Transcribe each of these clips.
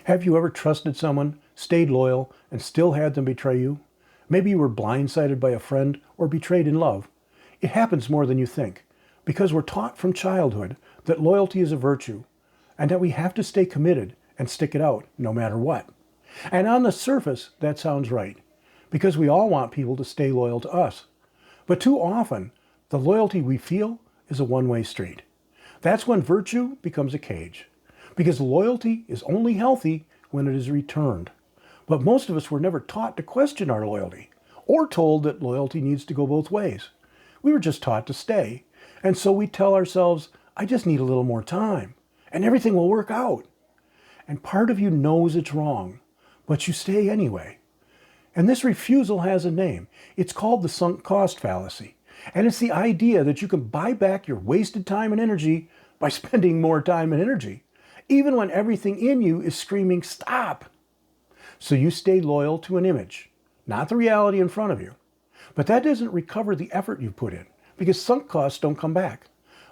Have you ever trusted someone, stayed loyal, and still had them betray you? Maybe you were blindsided by a friend or betrayed in love. It happens more than you think, because we're taught from childhood that loyalty is a virtue, and that we have to stay committed and stick it out no matter what. And on the surface, that sounds right, because we all want people to stay loyal to us. But too often, the loyalty we feel is a one-way street. That's when virtue becomes a cage, because loyalty is only healthy when it is returned. But most of us were never taught to question our loyalty, or told that loyalty needs to go both ways. We were just taught to stay, and so we tell ourselves, I just need a little more time, and everything will work out. And part of you knows it's wrong, but you stay anyway. And this refusal has a name. It's called the sunk cost fallacy. And it's the idea that you can buy back your wasted time and energy by spending more time and energy, even when everything in you is screaming, stop. So you stay loyal to an image, not the reality in front of you. But that doesn't recover the effort you put in, because sunk costs don't come back.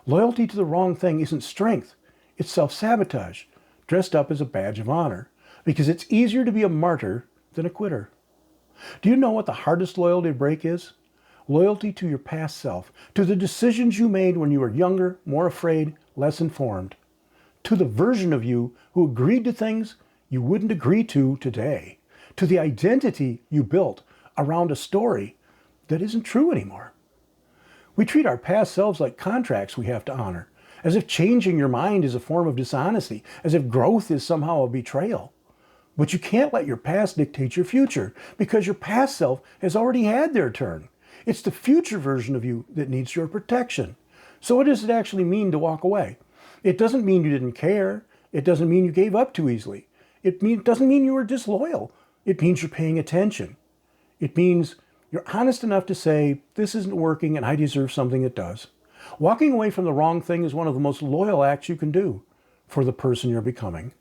Loyalty to the wrong thing isn't strength. It's self-sabotage, dressed up as a badge of honor, because it's easier to be a martyr than a quitter. Do you know what the hardest loyalty to break is? Loyalty to your past self, to the decisions you made when you were younger, more afraid, less informed, to the version of you who agreed to things you wouldn't agree to today, to the identity you built around a story that isn't true anymore. We treat our past selves like contracts we have to honor, as if changing your mind is a form of dishonesty, as if growth is somehow a betrayal. But you can't let your past dictate your future, because your past self has already had their turn. It's the future version of you that needs your protection. So what does it actually mean to walk away? It doesn't mean you didn't care. It doesn't mean you gave up too easily. It doesn't mean you were disloyal. It means you're paying attention. It means you're honest enough to say, this isn't working and I deserve something that does. Walking away from the wrong thing is one of the most loyal acts you can do for the person you're becoming.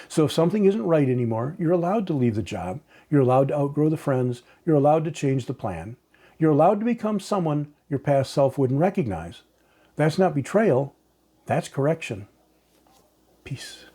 So if something isn't right anymore, you're allowed to leave the job. You're allowed to outgrow the friends. You're allowed to change the plan. You're allowed to become someone your past self wouldn't recognize. That's not betrayal. That's correction. Peace.